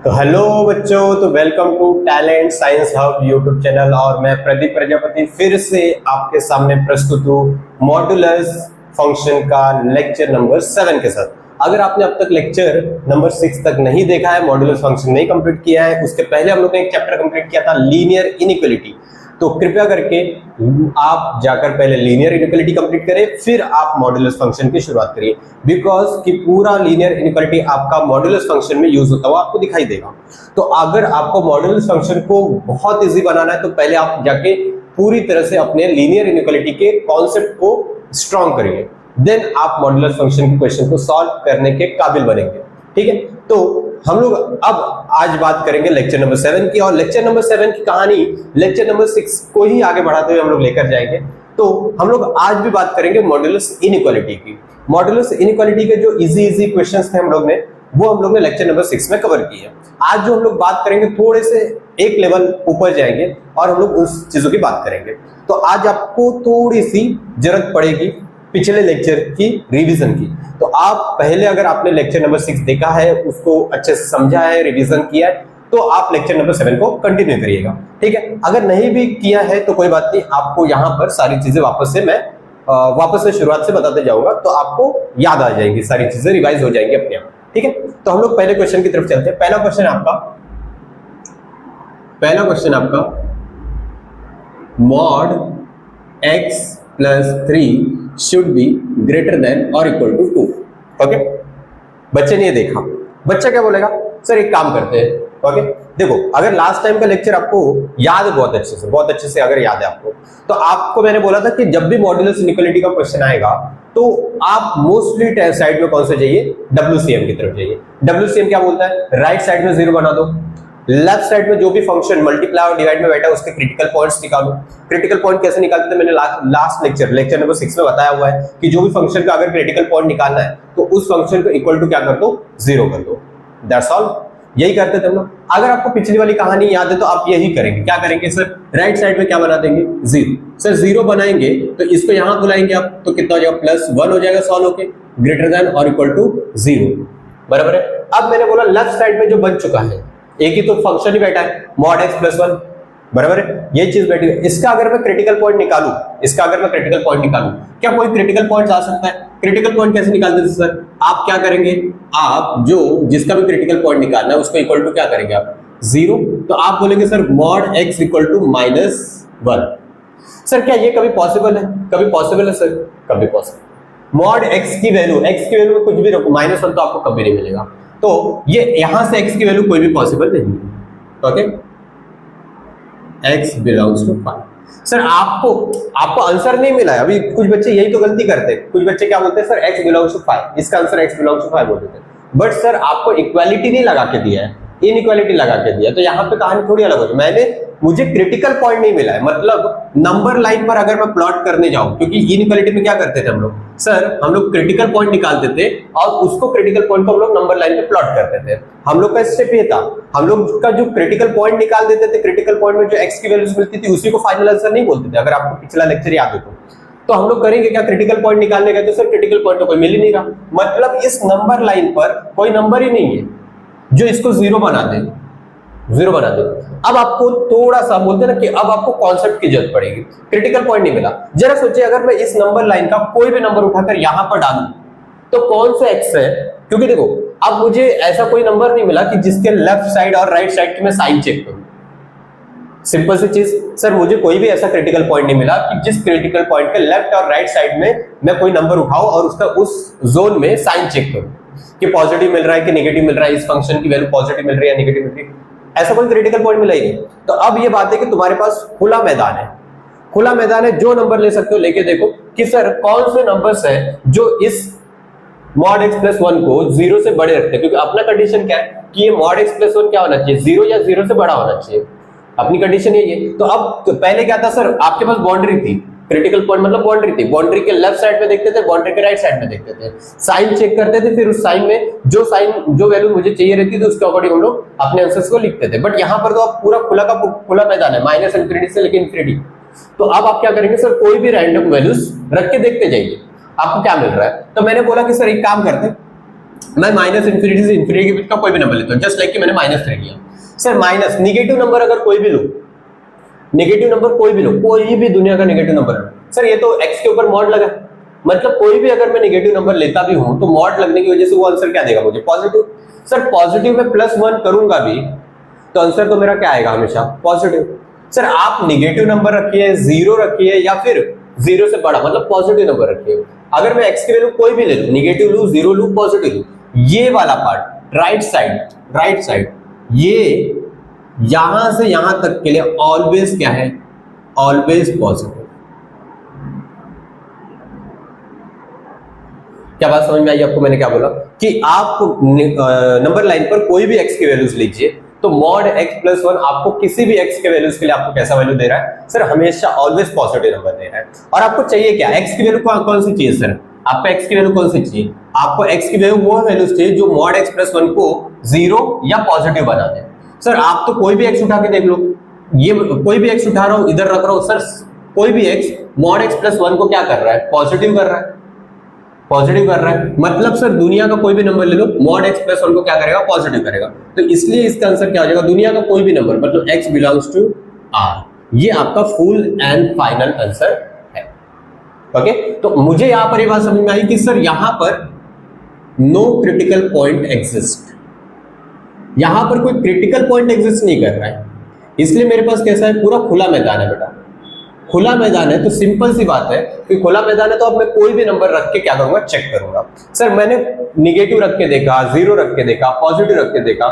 तो हेलो बच्चों, तो welcome to Talent Science Hub YouTube channel. और मैं प्रदीप प्रजापति फिर से आपके सामने प्रस्तुत हूँ मॉड्यूलस फंक्शन का लेक्चर नंबर 7 के साथ। अगर आपने अब तक लेक्चर नंबर 6 तक नहीं देखा है, मॉड्यूलस फंक्शन नहीं कंप्लीट किया है, उसके पहले हम लोग ने एक चैप्टर कंप्लीट किया था लीनियर इनइक्वालिटी, तो कृपया करके आप जाकर पहले लीनियर इनइक्वालिटी कंप्लीट करें, फिर आप मॉड्यूलस फंक्शन की शुरुआत करिए। बिकॉज कि पूरा लीनियर इनइक्वालिटी आपका मॉड्यूलस फंक्शन में यूज होता हुआ आपको दिखाई देगा। तो अगर आपको मॉड्यूलस फंक्शन को बहुत इजी बनाना है तो पहले आप जाके पूरी तरह से अपने लीनियर इनइक्वालिटी के कॉन्सेप्ट को स्ट्रॉन्ग करिए, देन आप मॉड्यूलस फंक्शन के क्वेश्चन को सॉल्व करने के काबिल बनेंगे। ठीक है, तो हम लोग अब आज बात करेंगे लेक्चर नंबर 7 की, और लेक्चर नंबर 7 की कहानी लेक्चर नंबर 6 को ही आगे बढ़ाते हुए हम लोग लेकर जाएंगे। तो हम लोग आज भी बात करेंगे मॉड्यूलस इनइक्वालिटी की। मॉड्यूलस इनइक्वालिटी के जो इजी क्वेश्चंस थे हम लोग ने लेक्चर नंबर 6 में कवर किए। आज जो हम लोग बात करेंगे थोड़े से एक लेवल ऊपर जाएंगे और हम लोग उस चीजों की बात करेंगे। तो आज आपको थोड़ी सी जरूरत पड़ेगी पिछले लेक्चर की रिवीजन की। तो आप पहले अगर आपने लेक्चर नंबर 6 देखा है, उसको अच्छे से समझा है, रिवीजन किया है, तो आप लेक्चर नंबर 7 को कंटिन्यू करिएगा। ठीक है, अगर नहीं भी किया है तो कोई बात नहीं, आपको यहाँ पर सारी चीजें वापस से शुरुआत से बताते जाऊंगा, तो आपको याद आ जाएंगी, सारी चीजें रिवाइज हो जाएंगी अपने आप। ठीक है, तो हम लोग पहले क्वेश्चन की तरफ चलते हैं। पहला क्वेश्चन आपका mod x plus 3 should be greater than और इक्वल टू 2। ओके, बच्चे ने ये देखा, बच्चा क्या बोलेगा, सर एक काम करते हैं। ओके, देखो अगर लास्ट टाइम का लेक्चर आपको याद है बहुत अच्छे से अगर याद है आपको, तो आपको मैंने बोला था कि जब भी मॉड्यूलस इनइक्वालिटी का क्वेश्चन आएगा तो आप मोस्टली साइड में कौन से जाइए, WCM की तरफ जाइए। WCM क्या बोलता है, राइट साइड में 0 बना दो, लेफ्ट साइड में जो भी फंक्शन मल्टीप्लाई और डिवाइड में बैठा है उसके क्रिटिकल पॉइंट्स निकालो। क्रिटिकल पॉइंट कैसे निकालते थे मैंने लास्ट लेक्चर नंबर 6 में बताया हुआ है कि जो भी फंक्शन का अगर क्रिटिकल पॉइंट निकालना है तो उस फंक्शन को इक्वल टू क्या कर दो, 0 कर दो। दैट्स ऑल, यही करते थे हम लोग। अगर आपको पिछली वाली कहानी याद है तो आप यही करेंगे। क्या करेंगे सर, राइट साइड में क्या बना देंगे, 0। सर 0 बनाएंगे तो इसको यहां बुलाएंगे आप, तो कितना हो जाएगा, +1 हो जाएगा सॉल्व होके, ग्रेटर देन और इक्वल टू 0। बराबर है। अब मैंने बोला लेफ्ट साइड में जो बन चुका है, एक ही तो फंक्शन ही बैठा है, मॉड x प्लस 1, बराबर है, ये चीज बैठी है। इसका अगर मैं क्रिटिकल पॉइंट निकालूं, क्या कोई क्रिटिकल पॉइंट आ सकता है? क्रिटिकल पॉइंट कैसे निकालते थे सर, आप क्या करेंगे, आप जिसका भी क्रिटिकल पॉइंट निकालना है उसको इक्वल टू क्या करेंगे आप, 0। तो आप बोलेंगे sir mod x equal to -1। Sir क्या ये कभी पॉसिबल है? सर कभी पॉसिबल। मॉड x की वैल्यू में कुछ भी रखो, -1 तो आपको कभी नहीं मिलेगा। तो ये यहां से x की वैल्यू कोई भी पॉसिबल नहीं है। Okay, x belongs to 5। Sir आपको आंसर नहीं मिला है अभी। कुछ बच्चे यही तो गलती करते हैं, कुछ बच्चे क्या बोलते हैं, सर x बिलोंग्स टू 5, इसका आंसर x बिलोंग्स टू 5 बोल देते हैं। बट सर आपको इक्वालिटी नहीं लगा के दिया है, इनइक्वालिटी लगा के दिया, तो यहाँ पे कहानी थोड़ी अलग हो जाए। मुझे क्रिटिकल पॉइंट नहीं मिला है, मतलब नंबर लाइन पर अगर मैं प्लॉट करने जाऊं, क्योंकि इनइक्वालिटी में क्या करते थे हम लोग, सर हम लोग क्रिटिकल पॉइंट निकालते थे और उसको क्रिटिकल पॉइंट को हम लोग नंबर लाइन पे प्लॉट करते थे। हम लोग का स्टेप ये था, हम लोग का जो क्रिटिकल पॉइंट निकाल देते थे, क्रिटिकल पॉइंट में जो x की वैल्यूज मिलती थी उसी को फाइनल आंसर नहीं बोलते थे। अगर आपको पिछला लेक्चर याद हो तो हम लोग करेंगे क्या, क्रिटिकल पॉइंट निकालने गए तो सर क्रिटिकल पॉइंट तो कोई मिल ही नहीं रहा, मतलब इस नंबर लाइन पर कोई नंबर ही नहीं है जो इसको 0 बना दे। अब आपको थोड़ा सा बोलते ना कि अब आपको कॉन्सेप्ट की जरूरत पड़ेगी। क्रिटिकल पॉइंट नहीं मिला, जरा सोचिए अगर मैं इस नंबर लाइन का कोई भी नंबर उठाकर यहां पर डालूं तो कौन सा x है, क्योंकि देखो अब मुझे ऐसा कोई नंबर नहीं मिला कि जिसके लेफ्ट साइड और राइट साइड की मैं साइन चेक करूं। सिंपल सी चीज, सर मुझे कोई भी ऐसा क्रिटिकल पॉइंट नहीं मिला कि जिस क्रिटिकल पॉइंट के लेफ्ट और राइट साइड में मैं कोई नंबर उठाऊं और उसका उस जोन में साइन चेक करूं कि पॉजिटिव मिल रहा है कि नेगेटिव मिल रहा है, इस फंक्शन की वैल्यू पॉजिटिव मिल रही है या नेगेटिव मिल रही है, ऐसा कोई क्रिटिकल पॉइंट मिला ही नहीं। तो अब ये बात है कि तुम्हारे पास खुला मैदान है, जो नंबर ले सकते हो लेके देखो कि सर कौन से नंबर्स है जो इस मॉड x प्लस 1 को 0 से बड़े रखते हैं, क्योंकि अपना कंडीशन क्या है कि ये मॉड x प्लस 1 क्या होना चाहिए, 0 या 0 से बड़ा होना चाहिए, अपनी कंडीशन यही है। तो अब तो पहले क्या था सर, आपके पास बाउंड्री थी, क्रिटिकल पॉइंट मतलब बाउंड्री थी, बाउंड्री के लेफ्ट साइड में देखते थे, बाउंड्री के राइट साइड में देखते थे, साइन चेक करते थे, फिर उस साइन में जो वैल्यू मुझे चाहिए रहती थी उसके अकॉर्डिंग हम लोग अपने आंसर्स को लिखते थे। बट यहाँ पर तो आप पूरा खुला मैदान है, -∞ से लेकर इंफिनिटी। तो अब आप क्या करेंगे सर, कोई भी रैंडम वैल्यूज रख के देखते जाइए आपको क्या मिल रहा है। तो मैंने बोला कि सर एक काम करते हैं, मैं माइनस इन्फिनिटी से इन्फिनिटी के बीच का कोई भी नंबर लेता हूं, जस्ट लाइक कि मैंने -3 लिया। सर माइनस निगेटिव नंबर अगर कोई भी लो, नेगेटिव नंबर कोई भी लो, कोई भी दुनिया का नेगेटिव नंबर लो, सर ये तो x के ऊपर मॉड लगा, मतलब कोई भी अगर मैं नेगेटिव नंबर लेता भी हूं तो मॉड लगने की वजह से वो आंसर क्या देगा मुझे, पॉजिटिव। सर पॉजिटिव में +1 करूंगा भी तो आंसर तो मेरा क्या आएगा, हमेशा पॉजिटिव। सर आप नेगेटिव नंबर रखिए, 0 रखिए, या फिर 0 से बड़ा मतलब पॉजिटिव नंबर रखिए। अगर मैं x की वैल्यू कोई भी ले लूं, नेगेटिव लूं, 0 लूं, पॉजिटिव लूं, ये वाला पार्ट राइट साइड ये यहां से यहां तक के लिए ऑलवेज क्या है, ऑलवेज पॉजिटिव। क्या बात समझ में आई आपको? मैंने क्या बोला कि आप नंबर लाइन पर कोई भी x की वैल्यूज लीजिए तो मॉड x+1 आपको किसी भी x के वैल्यूज के लिए आपको कैसा वैल्यू दे रहा है, सर हमेशा ऑलवेज पॉजिटिव नंबर दे रहा है। और आपको चाहिए क्या, x की वैल्यू कौन सी चाहिए सर, आपको x की वैल्यू कौन सी चाहिए, आपको x की वैल्यू वो वैल्यूज चाहिए जो मॉड x+1 को 0 या पॉजिटिव बना दे। सर आप तो कोई भी x उठा के देख लो, ये कोई भी x उठा रहा हूं, इधर रख रहा हूं, सर कोई भी x मॉड x+1 को क्या कर रहा है, पॉजिटिव कर रहा है, पॉजिटिव कर रहा है। मतलब सर दुनिया का कोई भी नंबर ले लो, मॉड x+1 को क्या करेगा, पॉजिटिव करेगा। तो इसलिए इसका आंसर क्या हो जाएगा, दुनिया का कोई भी नंबर मतलब x बिलोंग्स टू R। ये आपका फुल एंड फाइनल आंसर है। ओके, तो मुझे यहां पर ये बात समझ में आई कि सर यहां पर नो क्रिटिकल पॉइंट एग्जिस्ट, यहां पर कोई क्रिटिकल पॉइंट एग्जिस्ट नहीं कर रहा है, इसलिए मेरे पास कैसा है, पूरा खुला मैदान है बेटा। खुला मैदान है तो सिंपल सी बात है कि खुला मैदान है तो अब मैं कोई भी नंबर रख के क्या करूंगा, चेक करूंगा। सर मैंने निगेटिव रख के देखा, 0 रख के देखा, पॉजिटिव रख के देखा,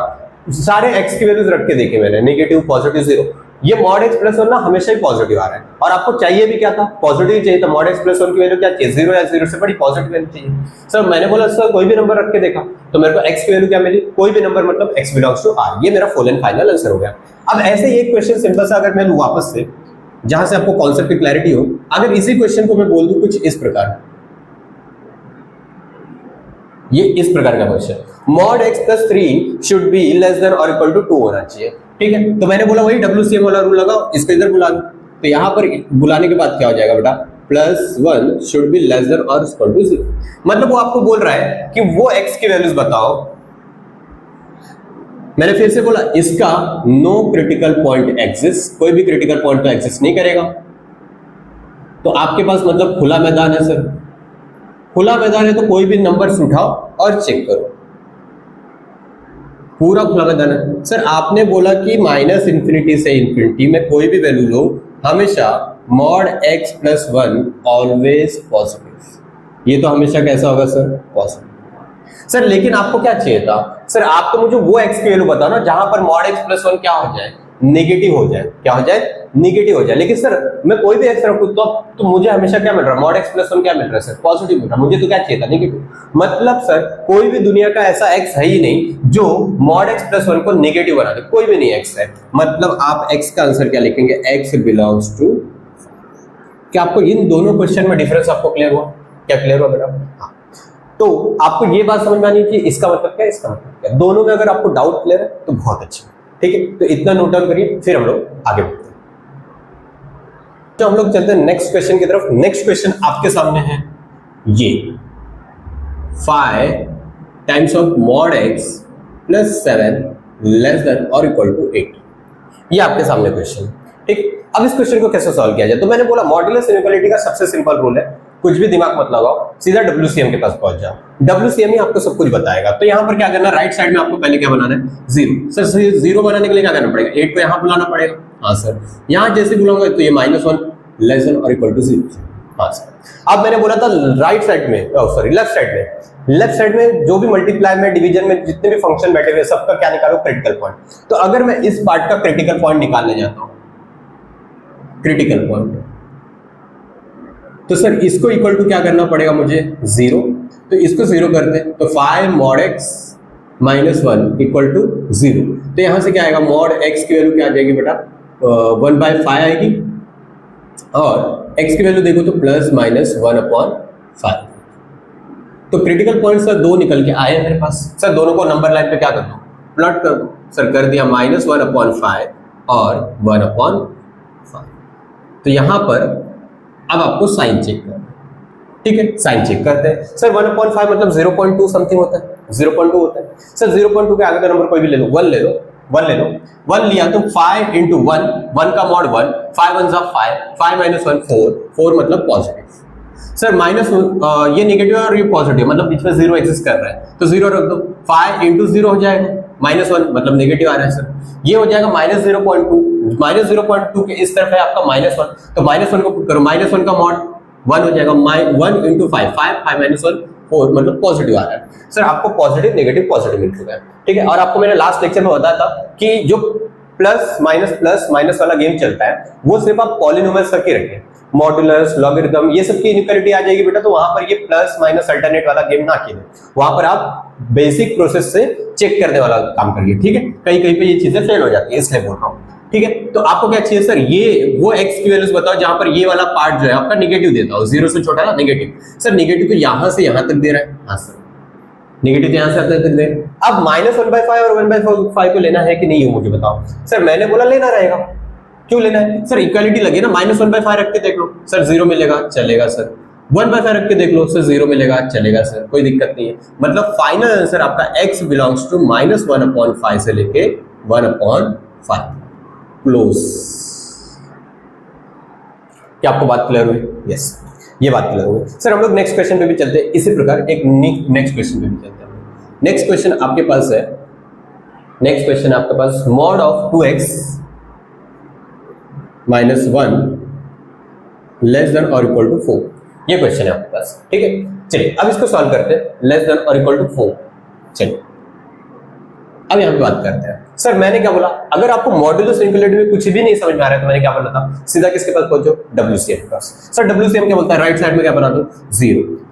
सारे x की वैल्यूज रख के देखे मैंने, नेगेटिव, पॉजिटिव, 0। ये मॉड x+1 ना हमेशा ही पॉजिटिव आ रहा है, और आपको चाहिए भी क्या था, पॉजिटिव चाहिए। तो मॉड x+1 की वैल्यू क्या चाहिए, 0 या 0 से बड़ी पॉजिटिव वैल्यू चाहिए। सर मैंने बोला सर कोई भी नंबर रख के देखा तो मेरे को x की वैल्यू क्या मिली, कोई भी नंबर मतलब x बिलोंग्स टू R। ये मेरा फुल एंड फाइनल आंसर हो गया। अब ऐसे ही एक क्वेश्चन सिंपल सा अगर मैं लूं वापस से, जहां से आपको कॉन्सेप्ट की क्लैरिटी हो, अगर इसी क्वेश्चन को मैं बोल दूं कुछ इस प्रकार, ये इस प्रकार का question, mod x+3 should be less than और इक्वल टू 2 होना चाहिए, ठीक है। तो मैंने बोला वही WCM वाला रूल लगाओ, इसको इधर बुला दो। तो यहां पर बुलाने के बाद क्या हो जाएगा बेटा, +1 शुड बी लेस देन और इक्वल टू 0। मतलब वो आपको बोल रहा है कि वो x की वैल्यूज बताओ। मैंने फिर से बोला इसका नो क्रिटिकल पॉइंट एग्जिस्ट, कोई भी क्रिटिकल पॉइंट तो एग्जिस्ट नहीं करेगा। तो आपके पास मतलब खुला मैदान है सर, खुला मैदान है तो कोई भी नंबर्स उठाओ और चेक करो, पूरा खुला मैदान है। सर आपने बोला कि -∞ से ∞ में कोई भी वैल्यू लो, हमेशा मॉड x+1 ऑलवेज पॉजिटिव। ये तो हमेशा कैसा होगा सर, पॉजिटिव। सर लेकिन आपको क्या चाहिए था, सर आप तो मुझे वो x की वैल्यू बताओ ना जहां पर मॉड x+1 क्या हो जाए, नेगेटिव हो जाए। क्या हो जाए, नेगेटिव हो जाए। लेकिन सर मैं कोई भी x रखूं तो मुझे हमेशा क्या मिल रहा है, मॉड x+1 क्या मिल रहा है सर, पॉजिटिव मिल रहा है। मुझे तो क्या चाहिए था, नेगेटिव। मतलब सर कोई भी दुनिया का ऐसा x है ही नहीं जो मॉड x+1 को नेगेटिव बना दे, कोई भी नहीं x है। मतलब आप x का आंसर क्या लिखेंगे, x बिलोंग्स टू। क्या आपको इन दोनों क्वेश्चन में डिफरेंस आपको क्लियर हुआ, क्या क्लियर हुआ बेटा? तो आपको ये बात समझ में आनी कि इसका मतलब क्या है, इसका मतलब क्या है। दोनों में अगर आपको डाउट क्लियर है तो बहुत अच्छा, ठीक है। तो इतना नोट डाउन करिए, फिर हम लोग आगे बढ़ते हैं। तो हम लोग चलते हैं नेक्स्ट क्वेश्चन की तरफ। नेक्स्ट क्वेश्चन आपके सामने है ये, 5 times of mod x + 7 less than और इक्वल टू 8। ये आपके सामने क्वेश्चन, ठीक। अब इस क्वेश्चन को कैसे सॉल्व किया जाए, तो मैंने बोला मॉड्यूलस इनइक्वालिटी का सबसे सिंपल रूल है, कुछ भी दिमाग मत लगाओ, सीधा WCM के पास पहुंच जाओ। WCM ही आपको सब कुछ बताएगा। तो यहां पर क्या करना, राइट साइड में आपको पहले क्या बनाना है, 0। सर 0 बनाने के लिए क्या करना पड़ेगा, 8 को यहां बुलाना पड़ेगा। हाँ सर, यहां जैसे बुलाऊंगा तो ये -1 लेस देन और इक्वल टू 0। हाँ सर। अब मैंने बोला था राइट साइड में, सॉरी लेफ्ट साइड में जो भी मल्टीप्लाई में, डिवीजन में जितने भी फंक्शन बैठे हुए सबका क्या निकालो, क्रिटिकल पॉइंट। तो अगर मैं इस पार्ट का क्रिटिकल पॉइंट निकालने जाता हूं, क्रिटिकल पॉइंट, तो सर इसको इक्वल टू क्या करना पड़ेगा मुझे, 0। तो इसको 0 करते हैं तो 5 मॉड x -1 इक्वल टू 0। तो यहां से क्या आएगा, मॉड x की वैल्यू क्या आ जाएगी बेटा, 1/5 आएगी, और x की वैल्यू देखो तो +-1/5। तो क्रिटिकल पॉइंट सर 2 निकल के आए मेरे पास। सर दोनों को नंबर लाइन पे क्या कर दो, प्लॉट कर दो। सर कर दिया, -1/5 और 1/5। तो यहां पर अब आपको साइन चेक करना, ठीक है। साइन चेक करते हैं। सर 1/5 मतलब 0.2 समथिंग होता है, 0.2 होता है। सर 0.2 के आगे का नंबर कोई भी ले लो, 1 ले लो, 1 ले लो, 1 लिया तो 5 इंटू 1, 1 का मॉड 1, 5 1 5, 5 माइनस 1 4, 4 मतलब पॉजिटिव। सर माइनस ये नेगेटिव है और ये पॉजिटिव, मतलब बीच में 0 एग्जिस्ट कर रहा है तो 0 रख दो, 5 इंटू 0 हो जाएगा -1, मतलब नेगेटिव आ रहा है सर, ये हो जाएगा -0.2, -0.2 के इस तरफ है आपका -1, तो -1 को पुट करो, -1 का मॉड 1 हो जाएगा, 1 इंटू 5, 5 माइनस 1 4, मतलब पॉजिटिव आ रहा है। सर आपको पॉजिटिव नेगेटिव पॉजिटिव मिल चुका है, ठीक है। और आपको मैंने लास्ट लेक्चर में बताया था कि जो प्लस माइनस वाला गेम चलता है वो सिर्फ आप पॉलिनोमियल्स तक ही रखें, मॉडुलस, लॉगरिथम, ये सब की इनइक्वालिटी आ जाएगी बेटा, तो वहां पर ये प्लस माइनस अल्टरनेट वाला गेम ना खेलें, वहां पर आप बेसिक प्रोसेस से चेक करने वाला काम करिए, ठीक है। कहीं कहीं पे ये चीजें फेल हो जाती है, इसलिए बोल रहा हूँ, ठीक है। तो आपको क्या चाहिए सर, ये वो एक्स की वैल्यूज बताओ जहां पर ये वाला पार्ट जो है आपका नेगेटिव देता हो, 0 से छोटा ना नेगेटिव। सर नेगेटिव तो यहां से यहां तक दे रहा है, हाँ सर नेगेटिव यहां से यहां तक दे रहा है। अब -1/5 और 1/5 को लेना है कि नहीं, मुझे बताओ। सर मैंने बोला लेना रहेगा, क्यों लेना है सर, इक्वालिटी लगे ना, -1/5 रख के देख लो सर 0 मिलेगा, चलेगा सर, 1/5 रख के देख लो सर 0 मिलेगा, चलेगा सर, कोई दिक्कत नहीं है। मतलब फाइनल आंसर आपका x बिलोंग्स टू -1/5 से लेके 1/5 क्लोज। क्या आपको बात क्लियर हुई? यस, ये बात क्लियर हुई। सर हम लोग नेक्स्ट क्वेश्चन पे भी चलते हैं, इसी प्रकार एक नेक्स्ट क्वेश्चन पे भी चलते हैं। नेक्स्ट क्वेश्चन आपके पास है, नेक्स्ट क्वेश्चन आपके पास mod of 2x -1 less than और इक्वल टू 4, ये क्वेश्चन है आपके पास, ठीक है। चलिए अब इसको सॉल्व करते हैं, लेस देन और इक्वल टू 4। चलिए अब यहां पे बात करते हैं। सर मैंने क्या बोला, अगर आपको मॉड्यूलस इनइक्वालिटी में कुछ भी नहीं समझ में आ रहा है तो मैंने क्या बोला था, सीधा किसके पास पहुंचो, WCM के पास। सर WCM क्या बोलता है, राइट साइड में क्या बना दो,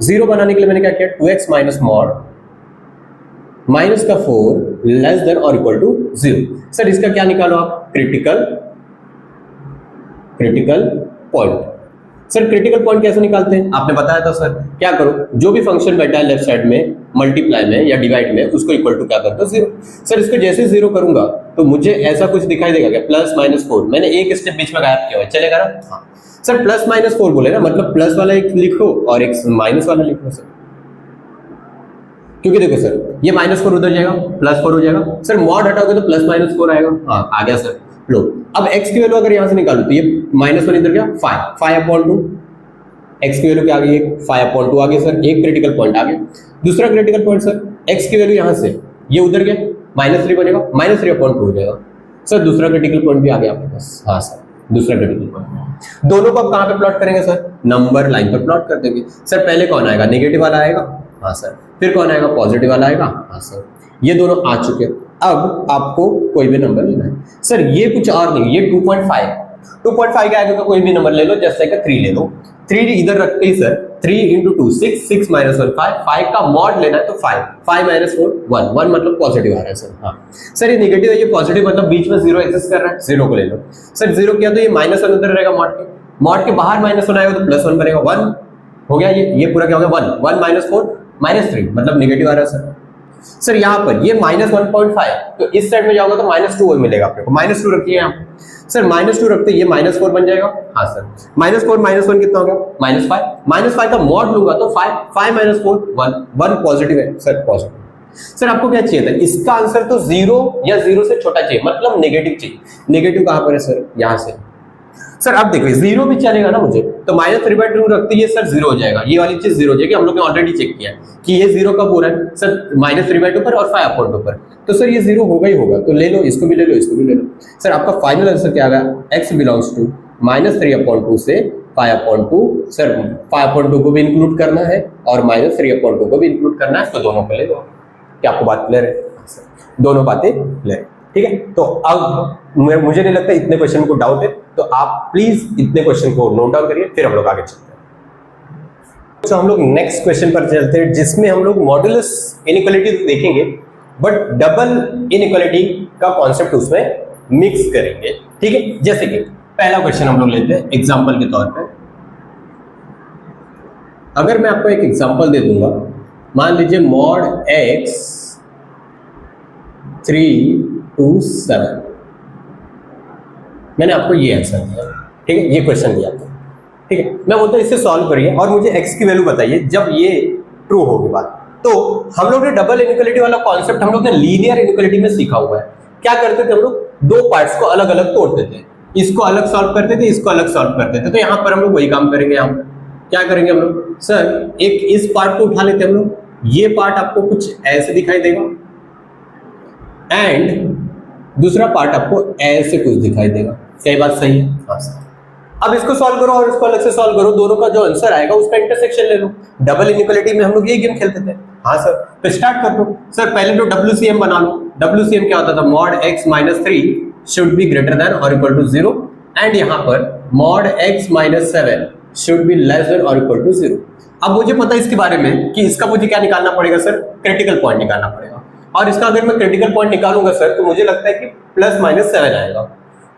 0 बनाने के लिए मैंने क्या किया, 2x माइनस मॉड माइनस का 4 लेस देन और इक्वल टू 0। सर इसका क्या निकालो आप, critical point. Sir critical point कैसे निकालते हैं, आपने बताया था सर, क्या करो, जो भी फंक्शन बैठा है लेफ्ट साइड में, मल्टीप्लाई में या डिवाइड में, उसको इक्वल टू क्या करते हो, 0। सर इसको जैसे 0 करूंगा तो मुझे ऐसा कुछ दिखाई देगा क्या, +-4, मैंने एक स्टेप बीच में गायब किया हुआ है, चलेगा ना। हाँ सर +-4 बोले ना, मतलब प्लस वाला एक लिखो और एक माइनस वाला लिखो सर, क्योंकि देखो सर ये -4 उधर जाएगा, +4 हो जाएगा। सर मॉड हटाओगे तो +-4 आएगा, हाँ आ गया सर। लो अब x की वैल्यू अगर यहां से निकालू तो ये -1 इधर क्या, 5/2, x की वैल्यू क्या आ गई, 5/2 आ गई सर, एक क्रिटिकल पॉइंट आ गया। दूसरा क्रिटिकल पॉइंट सर, x की वैल्यू यहां से ये उधर गया, -3 बनेगा, -3/2 हो जाएगा। सर दूसरा क्रिटिकल पॉइंट भी आ गया आपके पास, हाँ सर दूसरा क्रिटिकल पॉइंट। दोनों को आप कहां पे प्लॉट करेंगे सर, नंबर लाइन पर प्लॉट कर देंगे। सर पहले कौन आएगा, नेगेटिव वाला आएगा, हाँ सर, फिर कौन आएगा, पॉजिटिव वाला आएगा, हाँ सर, ये दोनों आ चुके हैं। अब आपको कोई भी नंबर लेना है। सर ये कुछ और नहीं, ये 2.5 के आगे का कोई भी नंबर ले लो, जैसे कि 3 ले लो, 3 इधर रखते ही सर 3 × 2 6, 6 - 1 5 का मॉड लेना है तो 5 -4 1 मतलब पॉजिटिव आ रहा है सर। हाँ सर ये नेगेटिव है, ये पॉजिटिव, मतलब बीच में 0 एग्जिस्ट कर रहा है, 0 को ले लो। सर 0 किया तो ये -1 उधर रहेगा, मॉड के बाहर -1 आएगा तो +1 बनेगा, 1 हो गया, ये पूरा क्या हो गया, 1 -4 -3 मतलब नेगेटिव आ रहा है सर। सर यहाँ पर ये -1.5, तो इस साइड में जाओगे तो -2 मिलेगा आपको, -2 रखिए यहाँ सर, -2 रखते ये -4 बन जाएगा, हाँ सर, -4 -1 कितना हो गया, -5 का मॉड लूंगा तो 5 -4 1 पॉजिटिव है सर, पॉजिटिव। सर आपको क्या चाहिए था, इसका आंसर तो 0 या 0 से छोटा चाहिए, मतलब नेगेटिव चाहिए। नेगेटिव कहां पर है सर, यहाँ से। सर अब देखो 0 भी चलेगा ना मुझे, तो -3/2 रखते ये सर 0 हो जाएगा, ये वाली चीज 0 हो जाएगी। हम लोग ने ऑलरेडी चेक किया कि ये 0 कब हो रहा है सर, -3/2 पर और 5/2 पर, तो सर ये 0 होगा ही होगा, तो ले लो, इसको भी ले लो, इसको भी ले लो। सर आपका फाइनल आंसर क्या आ गया, x बिलोंग्स टू -3/2 से 5/2। सर 5/2 को भी इंक्लूड करना है और -3/2 को भी इंक्लूड करना है, तो दोनों को ले लो। क्या आपको बात क्लियर है, दोनों बातें क्लियर, ठीक है। तो अब मुझे नहीं लगता इतने क्वेश्चन को डाउट है, तो आप प्लीज इतने क्वेश्चन को नोट डाउन करिए, फिर हम लोग आगे चलते हैं। तो हम लोग नेक्स्ट क्वेश्चन पर चलते हैं, जिसमें हम लोग मॉडुलस इनइक्वालिटी देखेंगे, बट डबल इनइक्वालिटी का कॉन्सेप्ट उसमें मिक्स करेंगे, ठीक है। जैसे कि पहला क्वेश्चन हम लोग लेते हैं एग्जाम्पल के तौर पर। अगर मैं आपको एक एग्जाम्पल दे दूंगा, मान लीजिए मॉड x 3 to 7, मैंने आपको ये आंसर दिया, ठीक है, ये क्वेश्चन दिया था, ठीक है। मैं बोलता हूं इसे सॉल्व करिए और मुझे x की वैल्यू बताइए जब ये ट्रू होगी बात, तो हम लोग ने डबल इनइक्वालिटी वाला कॉन्सेप्ट हम लोग ने लीनियर इनइक्वालिटी में सीखा हुआ है। क्या करते थे हम लोग, दो पार्ट्स को अलग अलग तोड़ते थे, इसको अलग सॉल्व करते थे, इसको अलग सॉल्व करते थे। तो यहाँ पर हम लोग वही काम करेंगे। यहाँ पर क्या करेंगे हम लोग, सर एक इस पार्ट को उठा लेते हैं हम लोग, ये पार्ट आपको कुछ ऐसे दिखाई देगा एंड दूसरा पार्ट आपको ऐसे कुछ दिखाई देगा। क्या बात सही है? हाँ सर। अब इसको सॉल्व करो और इसको अलग से सॉल्व करो, दोनों का जो आंसर आएगा उसका इंटरसेक्शन ले लो। डबल इनइक्वालिटी में हम लोग ये गेम खेलते थे। हाँ सर, तो स्टार्ट कर दो। सर पहले तो WCM बना लो। WCM क्या होता था, mod x minus 3 should be greater than और इक्वल टू 0 एंड यहाँ पर mod x minus 7 should be less than और इक्वल टू 0। अब मुझे पता है इसके बारे में कि इसका मुझे क्या निकालना पड़ेगा सर, क्रिटिकल पॉइंट निकालना पड़ेगा। और इसका अगर मैं क्रिटिकल पॉइंट निकालूंगा सर तो मुझे लगता है कि प्लस माइनस 7 आएगा।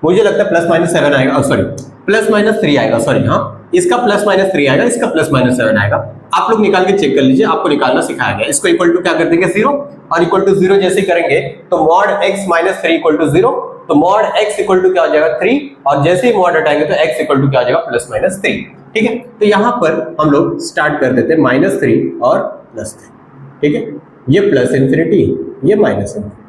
मुझे लगता है प्लस माइनस 7 आएगा, सॉरी प्लस माइनस 3 आएगा, सॉरी हाँ, इसका प्लस माइनस 3 आएगा, इसका प्लस माइनस 7 आएगा। आप लोग निकाल के चेक कर लीजिए, आपको निकालना सिखाया गया। इसको इक्वल टू क्या कर देंगे 0 और इक्वल टू 0 जैसे करेंगे तो mod x minus 3 equal to 0, तो मॉड x इक्वल टू क्या हो जाएगा 3 और जैसे ही मॉड हटाएंगे तो x इक्वल टू क्या हो जाएगा प्लस माइनस 3। ठीक है, तो यहाँ पर हम लोग स्टार्ट कर देते हैं माइनस 3 और प्लस 3। ठीक है, ये प्लस इंफिनिटी, ये माइनस इंफिनिटी।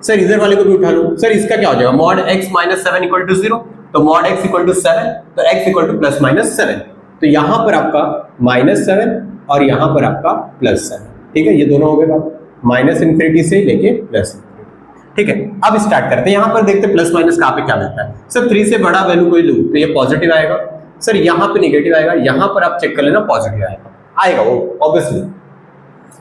सर इधर वाले को भी उठा लो। सर इसका क्या हो जाएगा, mod x minus 7 equal to 0, तो मॉड x इक्वल टू 7, तो x equal to plus minus 7। तो यहाँ पर आपका माइनस 7 और यहाँ पर आपका प्लस 7। ठीक है, ये दोनों हो गए बात, माइनस इंफिनिटी से लेके प्लस इंफिनिटी। ठीक है, अब स्टार्ट करते हैं। यहाँ पर देखते हैं प्लस माइनस कहाँ पे क्या मिलता है। सर 3 से बड़ा वैल्यू कोई लूँ तो ये पॉजिटिव आएगा। सर यहाँ पे निगेटिव आएगा, यहाँ पर आप चेक कर लेना पॉजिटिव आएगा वो ऑब्वियसली।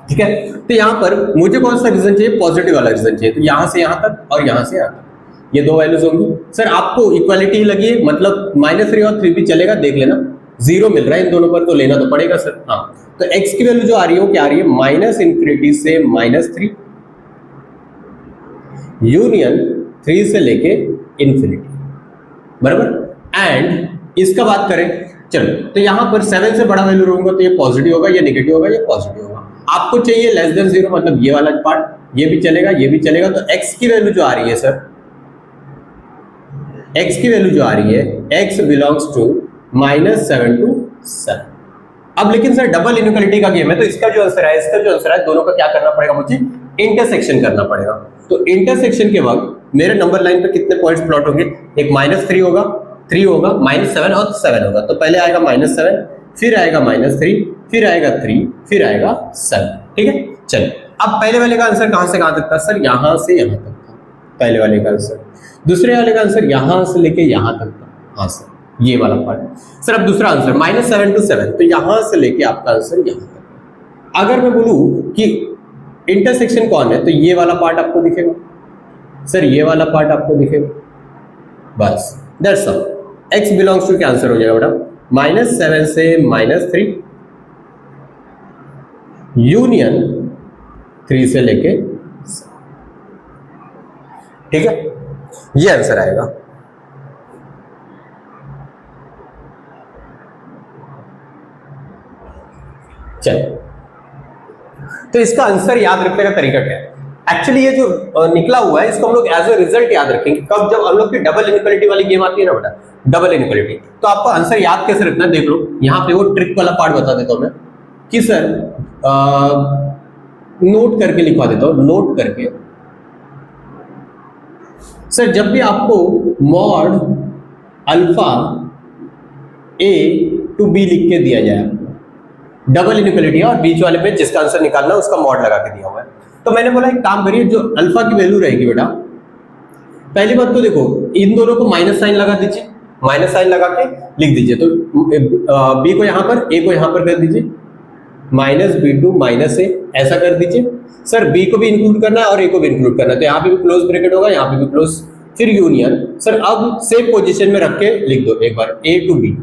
ठीक है, तो यहाँ पर मुझे कौन सा रीजन चाहिए, पॉजिटिव वाला रीजन चाहिए। तो यहाँ से यहाँ तक और यहाँ से यहाँ तक ये दो वैल्यूज होंगी। सर आपको इक्वालिटी लगी है, मतलब माइनस 3 और 3 भी चलेगा, देख लेना 0 मिल रहा है इन दोनों पर, तो लेना तो पड़ेगा सर। हाँ, तो x की वैल्यू जो आ रही है वो क्या आ रही है, माइनस इंफिनिटी से माइनस 3 यूनियन 3 से लेके इंफिनिटी, बराबर। एंड इसका बात करें, चलो तो यहाँ पर 7 से बड़ा वैल्यू रहूंगा तो ये पॉजिटिव होगा, ये नेगेटिव होगा, ये पॉजिटिव होगा। आपको चाहिए लेस देन 0, मतलब ये वाला पार्ट, ये भी चलेगा, ये भी चलेगा। तो x की वैल्यू जो आ रही है सर, x की वैल्यू जो आ रही है, x belongs to minus 7 to 7। अब लेकिन सर डबल इनइक्वालिटी का गेम है, तो इसका जो आंसर है, इसका जो आंसर है, दोनों का क्या करना पड़ेगा, मुझे इंटरसेक्शन करना पड़ेगा। तो इंटरसेक्शन के वक्त मेरे नंबर लाइन पे कितने पॉइंट्स प्लॉट होंगे, एक माइनस 3 होगा, 3 होगा, माइनस 7 और 7 होगा। तो पहले आएगा माइनस 7, फिर आएगा माइनस 3, फिर आएगा 3, फिर आएगा 7। ठीक है, चलिए अब पहले वाले का आंसर कहां से कहां तक था सर, यहां से यहां तक था पहले वाले का आंसर। दूसरे वाले का आंसर यहां से लेके यहां तक था। हाँ सर, ये वाला पार्ट। सर अब दूसरा आंसर माइनस 7 to 7, तो यहां से लेके आपका आंसर यहां तक। अगर मैं बोलूं कि इंटरसेक्शन कौन है, तो ये वाला पार्ट आपको दिखेगा सर, ये वाला पार्ट आपको दिखेगा, बस that's all. x belongs to क्या आंसर हो जाएगा बेटा, माइनस 7 से माइनस 3 यूनियन 3 से लेके, ठीक है, ये आंसर आएगा। चलिए, तो इसका आंसर याद रखने का तरीका क्या है। एक्चुअली ये जो निकला हुआ है इसको हम लोग एज ए रिजल्ट याद रखेंगे कब, जब हम लोग की डबल इनइक्वालिटी वाली गेम आती है ना बेटा, डबल इनइक्वालिटी। तो आपको आंसर याद कैसे रखना है, देख लो यहाँ पे वो ट्रिक वाला पार्ट बता देता हूं मैं कि सर नोट करके लिखवा देता हूं, नोट करके। सर जब भी आपको mod alpha a to b लिख के दिया जाए, डबल इनइक्वालिटी है और बीच वाले पे जिसका आंसर निकालना है उसका मॉड लगा के दिया हुआ है, तो मैंने बोला एक काम करिए, जो अल्फा की वैल्यू रहेगी बेटा, पहली बात तो देखो इन दोनों को माइनस साइन लगा दीजिए, माइनस साइन लगा के लिख दीजिए। तो बी को यहां पर, ए को यहां पर कर दीजिए, माइनस बी टू माइनस ए, ऐसा कर दीजिए। सर बी को भी इंक्लूड करना है और ए को भी इंक्लूड करना है, तो यहाँ पे भी क्लोज ब्रैकेट होगा, यहाँ पे भी क्लोज, फिर यूनियन। सर अब सेम पोजीशन में रख के लिख दो एक बार, ए टू बी,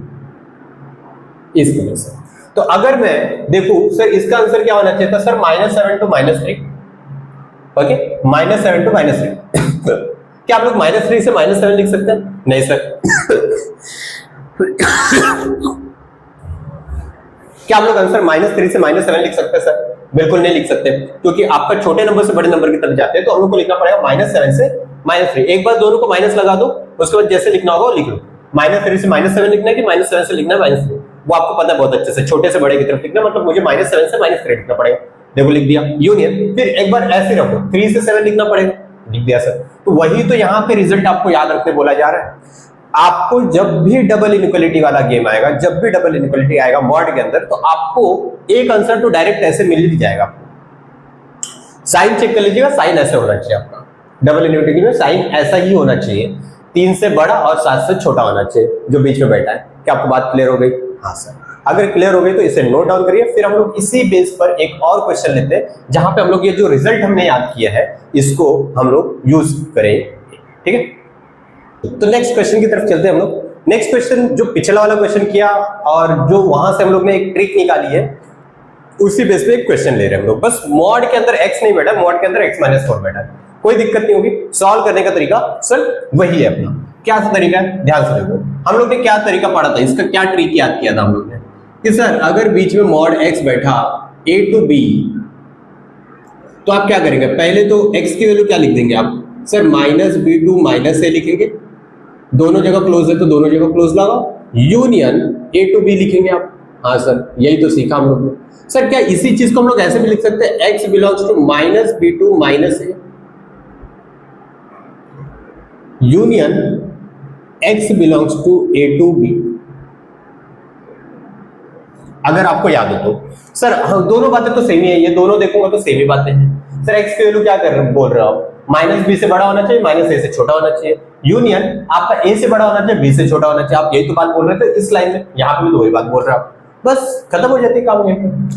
इस तरह से। तो अगर मैं देखूं सर इसका आंसर क्या होना चाहिए था sir, minus 7 to minus 3, okay, minus 7 to minus 3। क्या आप लोग माइनस 3 से माइनस 7 लिख सकते हैं? नहीं सर। क्या आप लोग आंसर माइनस 3 से माइनस 7 लिख सकते हैं सर? बिल्कुल नहीं लिख सकते, क्योंकि आपका छोटे नंबर से बड़े नंबर की तरफ जाते हैं, तो हम लोग को लिखना पड़ेगा माइनस 7 से माइनस 3। एक बार दोनों को माइनस लगा दो, उसके बाद जैसे लिखना होगा वो लिख लो। माइनस 3 से माइनस 7 लिखना है कि माइनस 7 से लिखना है माइनस 3, वो आपको पता है बहुत अच्छे से, छोटे से बड़े की तरफ लिखना, मतलब मुझे -7 से -3 लिखना पड़ेगा, देखो लिख दिया। यूनियन, फिर एक बार ऐसे रखो 3 से 7 लिखना पड़ेगा, लिख दिया सर। तो वही तो यहाँ पे रिजल्ट आपको याद रखते बोला जा रहा है। आपको जब भी डबल इनइक्वालिटी वाला गेम आएगा, जब भी डबल इनइक्वालिटी आएगा मॉड के अंदर, तो आपको एक आंसर तो डायरेक्ट ऐसे मिल ही जाएगा। आपको साइन चेक कर लीजिएगा, साइन ऐसे होना चाहिए आपका, डबल इनइक्वालिटी में साइन ऐसा ही होना चाहिए, 3 से बड़ा और 7 से छोटा होना चाहिए जो बीच में बैठा है। क्या आपको बात क्लियर हो गई? हाँ सर। अगर क्लियर हो गई तो इसे नोट डाउन करिए। फिर हम लोग इसी बेस पर एक और क्वेश्चन लेते हैं, जहां पे हम लोग ये जो रिजल्ट हमने याद किया है इसको हम लोग यूज करेंगे, ठीक है। तो नेक्स्ट क्वेश्चन की तरफ चलते हैं हम लोग। नेक्स्ट क्वेश्चन जो पिछला वाला क्वेश्चन किया और जो वहां से हम लोग ने एक ट्रिक निकाली है, उसी बेस पे एक क्वेश्चन ले रहे हैं हम लोग। बस मॉड के अंदर x नहीं बैठा, मॉड के अंदर x-4 बैठा है, कोई दिक्कत नहीं होगी। सॉल्व करने का तरीका सर वही है अपना। क्या तरीका है, ध्यान से देखो। हम लोग ने क्या तरीका पढ़ा था, इसका क्या ट्रिक याद किया था हम लोग ने कि सर अगर बीच में मॉड x बैठा a to b, तो आप क्या करेंगे, पहले तो x की वैल्यू क्या लिख देंगे आप, सर -b to -a लिखेंगे, दोनों जगह क्लोज है तो दोनों जगह क्लोज लगाओ, यूनियन a to b लिखेंगे आप। हाँ सर, यही तो सीखा हम लोग ने। सर क्या इसी चीज को हम लोग ऐसे भी लिख सकते हैं, x belongs to -b to -a, union x belongs to a to b, अगर आपको याद हो तो। सर दोनों बातें तो सेम ही है, ये दोनों देखूंगा तो सेम ही बातें हैं। सर x की वैल्यू क्या कर बोल रहे हो आप, -b से बड़ा होना चाहिए, -a से छोटा होना चाहिए, यूनियन आपका a से बड़ा होना चाहिए, b से छोटा होना चाहिए। आप यही तो बात बोल रहे थे इस लाइन में, यहाँ पे भी तो वही बात बोल रहे हो आप। बस खत्म हो जाती है काम।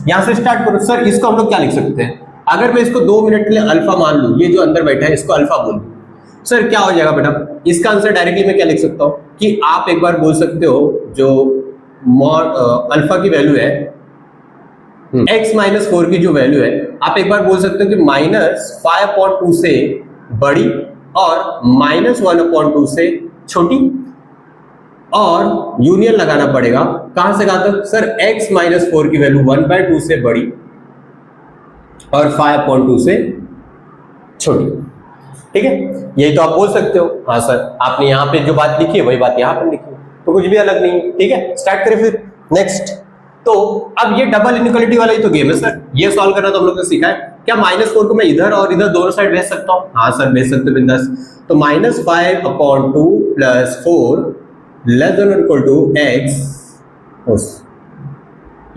यहाँ से स्टार्ट करो। सर इसको हम लोग क्या लिख सकते हैं, अगर मैं इसको 2 मिनट के लिए अल्फा मान लूं, ये जो अंदर बैठा है इसको अल्फा बोल दूं, सर क्या हो जाएगा बेटा, इसका आंसर डायरेक्टली मैं क्या लिख सकता हूँ कि आप एक बार बोल सकते हो जो अल्फा की वैल्यू है, x-4 की जो वैल्यू है, आप एक बार बोल सकते हो कि -5/2 से बड़ी और -1/2 से छोटी, और यूनियन लगाना पड़ेगा कहां से कहां तक, सर x-4 की वैल्यू 1/2 से बड़ी और 5/2 से छोटी, ठीक है। यही तो आप बोल सकते हो। हाँ सर, आपने यहाँ पे जो बात लिखी है वही बात यहाँ पर लिखी है, तो कुछ भी अलग नहीं, ठीक है। स्टार्ट करें फिर नेक्स्ट। तो अब ये डबल इनइक्वालिटी वाला ही तो गेम है सर, ये सॉल्व करना तो हम लोग ने सीखा है। क्या -4 को मैं इधर और इधर दोनों साइड भेज सकता हूँ? हाँ सर भेज सकते हो बिंदास। तो -5/2 + 4 ≤ x,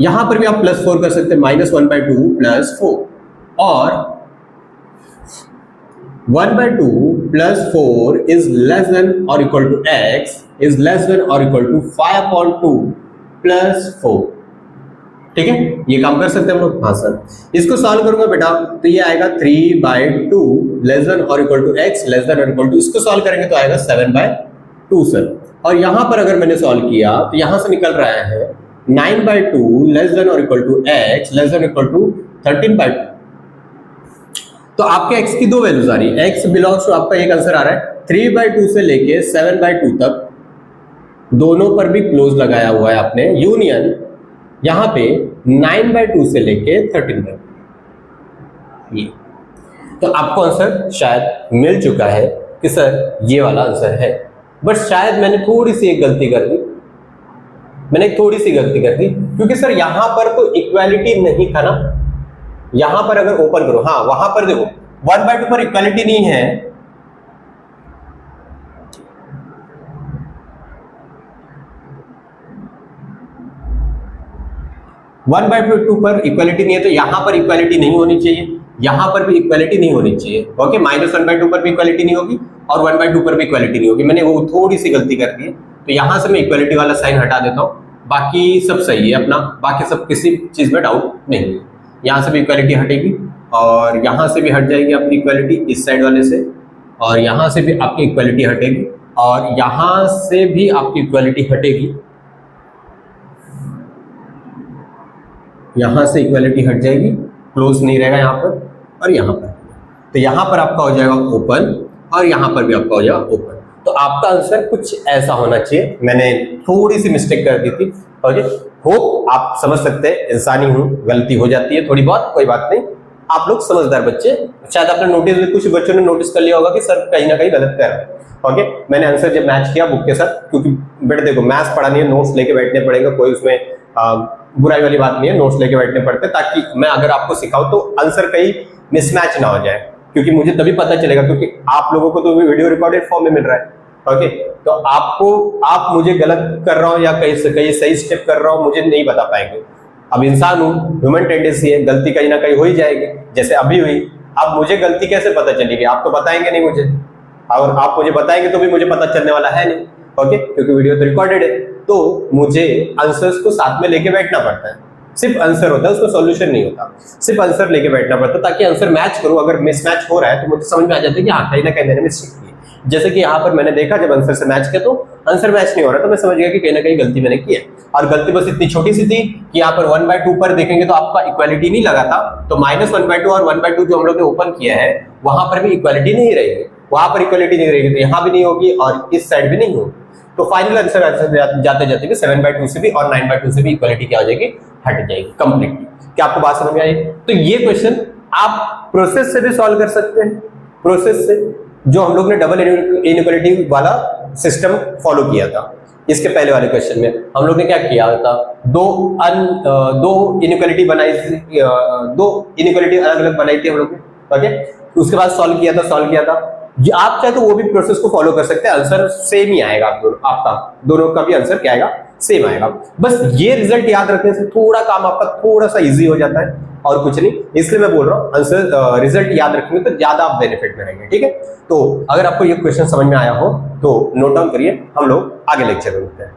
यहां पर भी आप +4 कर सकते हैं, -1/2 + 4, और 1/2 + 4 is less than or equal to x is less than or equal to 5/2 + 4, ठीक है। ये काम कर सकते हैं हम लोग। हाँ सर, इसको सॉल्व करूंगा बेटा तो ये आएगा 3/2 लेस देन और equal to x less than और इक्वल टू, इसको सॉल्व करेंगे तो आएगा 7/2 सर। और यहां पर अगर मैंने सॉल्व किया तो यहां से निकल रहा है 9/2 लेस देन और equal to x less than equal to 13/2। तो आपके x की दो वैल्यूज आ रही है, x बिलोंग्स टू आपका एक आंसर आ रहा है 3/2 से लेके 7/2 तक, दोनों पर भी क्लोज लगाया हुआ है आपने, यूनियन यहां पे 9/2 से लेके 13/2। ये तो आपको आंसर शायद मिल चुका है कि सर ये वाला आंसर है, बट शायद मैंने थोड़ी सी एक गलती कर दी, क्योंकि सर यहां पर तो इक्वालिटी नहीं था ना। यहां पर अगर ओपन करो, हाँ वहां पर देखो 1/2 पर इक्वालिटी नहीं है, वन बाई टू पर इक्वालिटी नहीं है, तो यहां पर इक्वालिटी नहीं होनी चाहिए, यहां पर भी इक्वालिटी नहीं होनी चाहिए। ओके, -1/2 पर भी इक्वालिटी नहीं होगी और 1/2 पर भी इक्वालिटी नहीं होगी। मैंने वो थोड़ी सी गलती कर दी है, तो यहां से मैं इक्वालिटी वाला साइन हटा देता हूं, बाकी सब सही है अपना, बाकी सब किसी चीज में डाउट नहीं है। यहां से भी इक्वालिटी हटेगी और यहां से भी हट जाएगी आपकी इक्वालिटी इस साइड वाले से, और यहां से भी आपकी इक्वालिटी हटेगी और यहां से भी आपकी इक्वालिटी हटेगी, यहां से इक्वालिटी हट जाएगी, क्लोज नहीं रहेगा यहां पर और यहां पर। तो यहां पर आपका हो जाएगा ओपन और यहां पर भी आपका हो जाएगा ओपन। तो आपका आंसर कुछ ऐसा होना चाहिए, मैंने थोड़ी सी मिस्टेक कर दी थी। ओके, होप आप समझ सकते हैं, इंसानी हूं, गलती हो जाती है थोड़ी बहुत, कोई बात नहीं, आप लोग समझदार बच्चे, शायद आपने नोटिस, कुछ बच्चों ने नोटिस कर लिया होगा कि सर कहीं ना कहीं गलत कर रहे हैं। ओके, मैंने आंसर जब मैच किया बुक के साथ, क्योंकि बेटा देखो मैथ्स पढ़ानी है, नोट्स लेके बैठने पड़ेंगे, कोई उसमें बुराई वाली बात नहीं है, नोट्स लेके बैठने पड़ते, ताकि मैं अगर आपको सिखाऊं तो आंसर कहीं मिसमैच ना हो जाए, क्योंकि मुझे तभी पता चलेगा, क्योंकि आप लोगों को तो वीडियो रिकॉर्डेड फॉर्म में मिल रहा है। ओके, तो आप मुझे गलत कर रहा हूं या कहीं सही स्टेप कर रहा हूं, मुझे नहीं बता पाएंगे। अब इंसान हूं, ह्यूमन टेंडेंसी है, गलती कहीं ना कहीं हो ही जाएगी, जैसे अभी हुई। अब मुझे गलती कैसे पता चलेगी, आप तो बताएंगे नहीं मुझे, और आप मुझे बताएंगे तो भी मुझे पता चलने वाला है नहीं। ओके, क्योंकि वीडियो तो रिकॉर्डेड है, तो मुझे आंसर्स को साथ में लेके बैठना पड़ता है। सिर्फ आंसर होता है, उसमें सॉल्यूशन नहीं होता, सिर्फ आंसर लेके बैठना पड़ता है, ताकि आंसर मैच करूं। अगर मिसमैच हो रहा है तो मुझे समझ में आ जाता है कि हाँ कहीं ना कहीं मैंने मिस्टेक की है। जैसे कि यहाँ पर मैंने देखा जब आंसर से मैच किया तो आंसर मैच नहीं हो रहा, तो मैं समझ गया कि कहीं ना कहीं गलती मैंने की है। और गलती बस इतनी छोटी सी थी कि यहाँ पर 1/2 पर देखेंगे तो आपका इक्वालिटी नहीं लगा था, तो -1/2 और 1/2 जो हम लोग ने ओपन किया है वहां पर भी इक्वालिटी नहीं रहेगी, वहां पर इक्वालिटी नहीं रहेगी, तो यहाँ भी नहीं होगी और इस साइड भी नहीं होगी। तो फाइनल आंसर जाते जाते भी 7/2 से भी और 9/2 से भी इक्वालिटी क्या हो जाएगी, हट जाएगी कंप्लीटली। क्या आपको बात समझ में आई? तो ये क्वेश्चन आप प्रोसेस से भी सॉल्व कर सकते हैं, प्रोसेस से, जो हम लोग ने डबल इनइक्वालिटी वाला सिस्टम फॉलो किया था। इसके पहले वाले क्वेश्चन में हम लोग ने क्या किया था, दो इनइक्वालिटी बनाई थी, दो इनइक्वालिटी अलग अलग बनाई थी हम लोग ने। ओके, उसके बाद सॉल्व किया था। आप चाहे तो वो भी प्रोसेस को फॉलो कर सकते हैं, आंसर सेम ही आएगा, आपका दोनों का भी आंसर क्या आएगा, सेम आएगा। बस ये रिजल्ट याद रखने से थोड़ा काम आपका थोड़ा सा इजी हो जाता है, और कुछ नहीं। इसलिए मैं बोल रहा हूँ आंसर रिजल्ट याद रखेंगे तो ज्यादा आप बेनिफिट में रहेंगे। ठीक है, तो अगर आपको ये क्वेश्चन समझ में आया हो तो नोट डाउन करिए, हम लोग आगे लेक्चर में मिलते हैं।